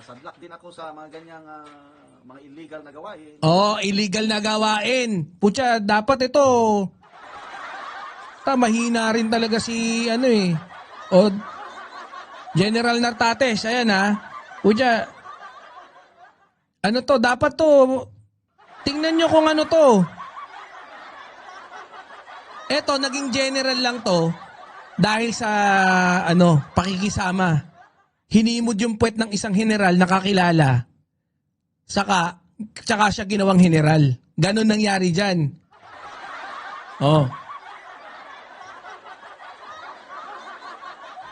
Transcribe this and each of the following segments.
sadlak din ako sa mga ganyang mga illegal na gawain. Oh, illegal na gawain. Putya, dapat ito. Mahina rin talaga si ano eh. O, General Nartates, ayan ha. Putya, ano to, dapat to. Tingnan nyo kung ano to. Eto, naging general lang to dahil sa ano, pakikisama. Hinimod yung puwet ng isang general na kakilala. Tsaka siya ginawang general. Ganon nangyari dyan. Oh.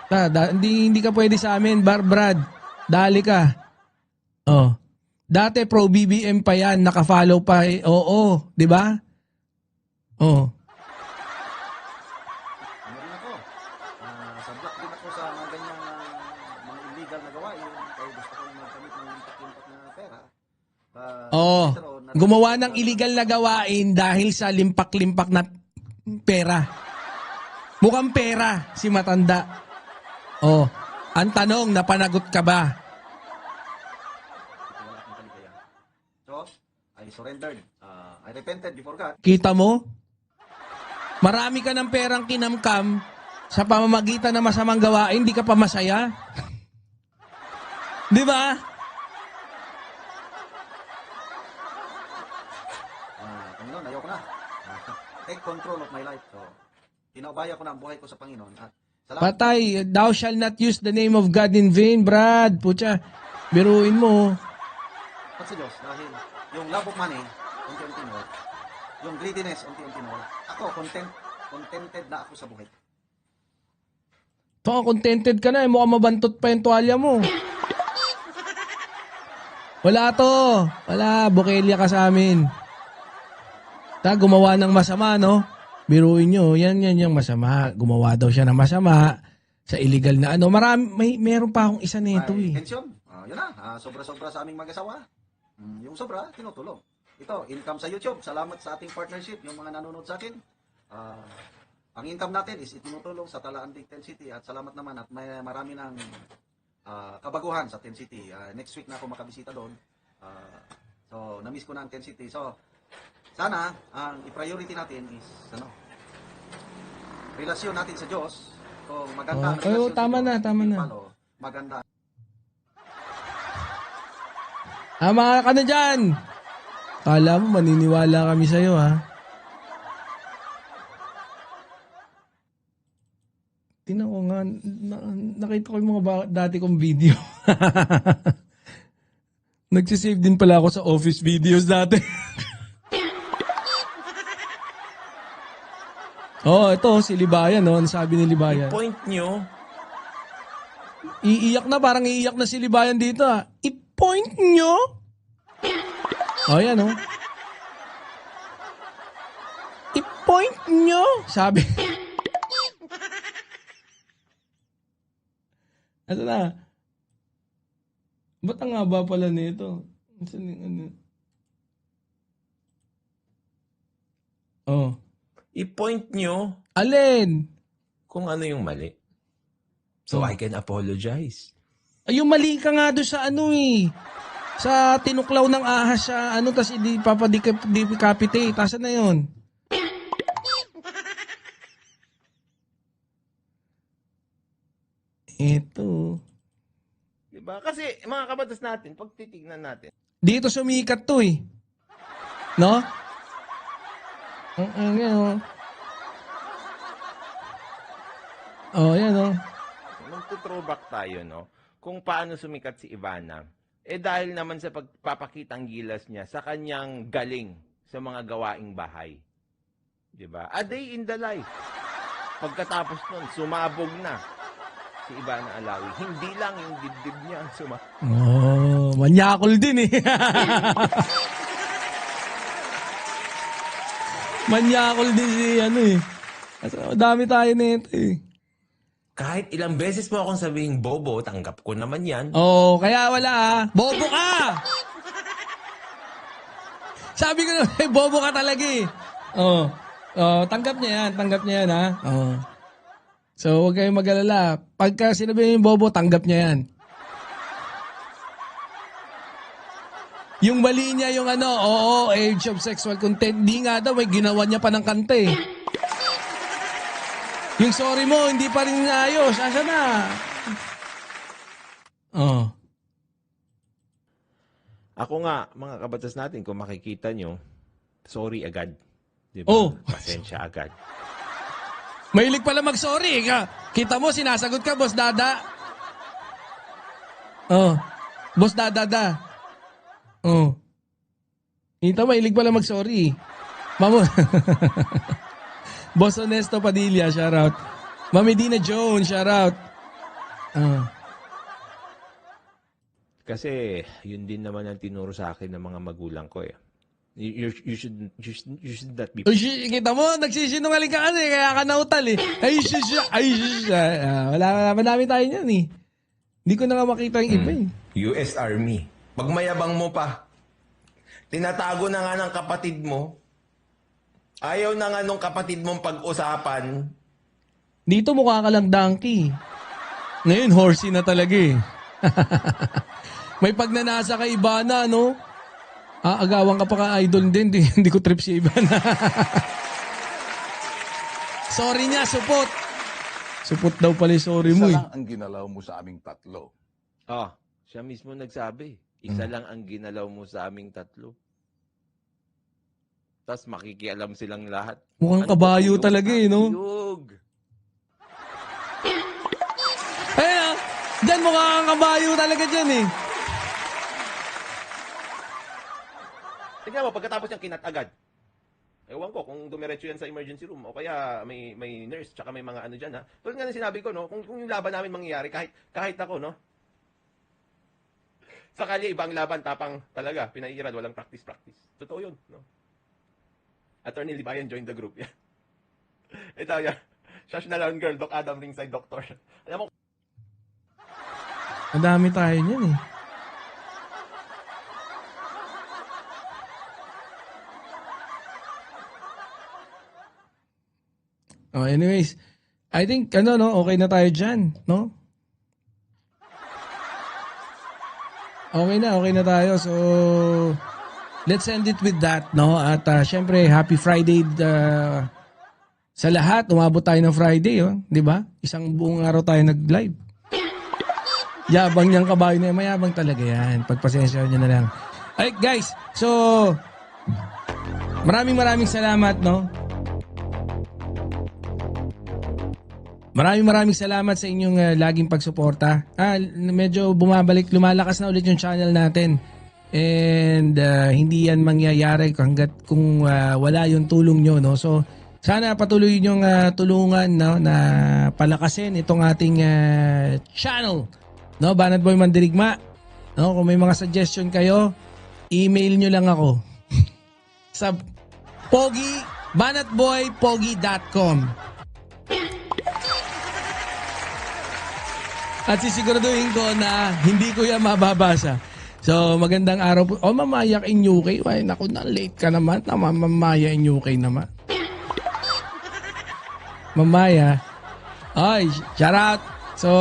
Hindi ka pwede sa amin, Brad. Dali ka. Oh. Dati pro BBM pa yan, naka-follow pa. Oo, di ba? Oh. Ano rin ako? Sadlak din ako sa mga ganyang mga illegal na gawain. Kaya gusto ko magkamit ng limpak-limpak na pera. Oh. Later on, Gumawa ng illegal na gawain dahil sa limpak-limpak na pera. Mukhang pera si matanda. Oh. Ang tanong, napanagot ka ba? wala akong kaligayahan. So, I surrendered. I repented before God. Kita mo? Marami ka ng perang kinamkam sa pamamagitan ng masamang gawain, hindi ka pa masaya? Di ba? Panginoon, ayoko na. Take control of my life. So, pinaubaya ko na ang buhay ko sa Panginoon. At salamat. Patay, thou shall not use the name of God in vain, Brad. Putya, biruin mo. Sa Diyos dahil yung love of money, unti-unti nawala. Yung greediness, unti-unti nawala. Ako, contented na ako sa buhay. Baka contented ka na, mukhang mabantot pa yung tuwalya mo. Wala to. Wala, bukelya ka sa amin. Gumawa ng masama, no? Biruin nyo, yan yung masama. Gumawa daw siya ng masama sa illegal na ano. Meron pa akong isa nito eh. Intention, yun na. Sobra-sobra sa aming mag-asawa. Yung sobra, tinutulong. Ito, income sa YouTube. Salamat sa ating partnership, yung mga nanonood sa akin. Ang income natin is itinutulong sa Talaan Big Ten City at salamat naman at may marami ng kabaguhan sa Ten City. Next week na ako makabisita doon. So, na-miss ko na ang Ten City. So, sana, ang i-priority natin is, relasyon natin sa Diyos. Kung maganda ang relasyon tama sa Diyos, na, tama na. Maganda. Tama ka na dyan. Kala mo, maniniwala kami sa'yo, ha? Tingnan ko nga, nakita ko yung mga dati kong video. Nagsisave din pala ako sa office videos dati. Oh, ito, si Libayan, no? Ano sabi ni Libayan? Point nyo, Iiyak na, parang iiyak na si Libayan dito, ha? I-point nyo? Oh, yan, oh. I-point nyo? Sabi. Ano na? Ba't ang haba pala nito? Ano? Oh. i-point nyo Alin? kung ano yung mali. So, I can apologize. Ay, yung mali ka nga doon sa ano eh. Sa tinuklaw ng ahas sa ano, tas hindi papadikapite. Tasa na yun? Ito. Diba? Kasi, mga kabatas natin, pag titignan natin, Dito sumikat to eh. No? Yan o. Oh, yan o. magtutrowback tayo, no? Kung paano sumikat si Ivana, dahil naman sa pagpapakitang gilas niya sa kanyang galing sa mga gawaing bahay. Diba? A day in the life. Pagkatapos nun, sumabog na si Ivana Alawi. Hindi lang yung dibdib niya ang sumabog. Oh, manyakol din eh. Manyakol din si ano eh. Dami tayo nito eh. Kahit ilang beses mo akong sabihing bobo, tanggap ko naman yan. Oh, kaya wala ah. Bobo ka! Sabi ko na, bobo ka talaga eh. Oh. Oh, tanggap niya yan ha. Oh. So, huwag kayong mag-alala. Pagka sinabi yung bobo, tanggap niya yan. Yung mali niya yung ano, oo, age of sexual content. Di nga daw, may ginawa niya pa ng kanta eh. Yung sorry mo, hindi pa rin ayos. Asa na? Oh. Ako nga, mga kabatas natin, kung makikita nyo, sorry agad. Diba? Oh. Pasensya agad. Mahilig pala mag-sorry. Kita mo, sinasagot ka, Boss Dada. Oh. Boss Dada. Oh. Kita mo, mahilig pala mag-sorry. Mamo. Boss Honesto Padilla, shoutout. Mami Dina Jones, shoutout. Oh. Kasi, yun din naman ang tinuro sa akin ng mga magulang ko eh. You should not be... Oh, kita mo, nagsisinungaling ka kasi, kaya ka nautal eh. Wala, madami tayo niyan eh. Hindi ko na nga makita yung iba eh. US Army. Pagmayabang mo pa. Tinatago na nga ng kapatid mo. Ayaw na nga nung kapatid mong pag-usapan. Dito mukha ka lang donkey. Ngayon, horsey na talaga eh. May pagnanasa kay Ivana, no? Agawan ka pa ka-idol din. Hindi ko trip si Ivana. Sorry niya, supot. Supot daw pala yung sorry mo eh. Isa lang ang ginalaw mo sa aming tatlo. Siya mismo nagsabi. Isa lang ang ginalaw mo sa aming tatlo. Tapos makikialam silang lahat. Mukhang Ano kabayo ba, talaga eh, no? Yug. Ayun dyan mukhang kabayo talaga dyan eh. Tignan mo, pagkatapos niyang kinat agad. Ewan ko kung dumiretso yan sa emergency room o kaya may nurse tsaka may mga ano dyan ha. Tulad nga ng sinabi ko, no, kung yung laban namin mangyayari, kahit ako, no, sakali ibang laban, tapang talaga, pinaiirad, walang practice. Totoo yun, no. Attorney Libayan joined the group, yan. Ito yan, Shash na lang girl, Doc Adam, ringside doctor. Alam mo, Ang dami tayo niyan eh. Oh, anyways, I think okay na tayo diyan, no? Okay na tayo. So let's end it with that, no? At syempre, happy Friday sa lahat. Umabot tayo ng Friday, 'di ba? Isang buong araw tayo nag-live. Yabang niyang kabayo na yan. Mayabang talaga yan. Pagpasensya niyo na lang. Ay, guys. So, maraming salamat, no? Maraming salamat sa inyong laging pagsuporta. Medyo lumalakas na ulit yung channel natin. And hindi yan mangyayari kung wala yung tulong nyo, no? So, sana patuloy yung tulungan, no, na palakasin itong ating channel. No, Banat Boy Mandirigma. No, kung may mga suggestion kayo, email nyo lang ako sa banatboypogi.com. At sisiguraduhin ko na hindi ko yan mababasa. So, magandang araw po. Mamaya in UK. Ay, naku, na late ka naman. Mamaya in UK naman. Mamaya. Ay, shout out. So,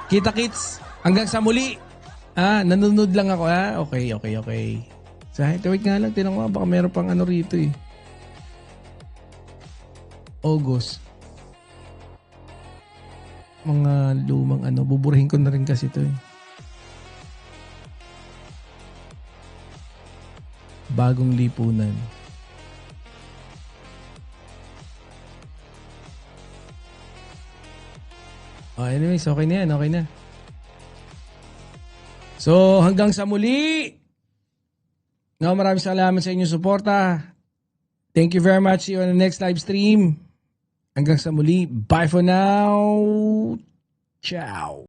kita-kits. Hanggang sa muli. Nanonood lang ako. Okay. So, wait nga lang. Tinanong ko, baka meron pang ano rito eh. August. Mga lumang buburahin ko na rin kasi ito eh. Bagong lipunan. Anyways, okay na yan, okay na. So, hanggang sa muli. Maraming salamat sa inyong suporta. Thank you very much. See you on the next live stream. Hanggang sa muli. Bye for now. Ciao.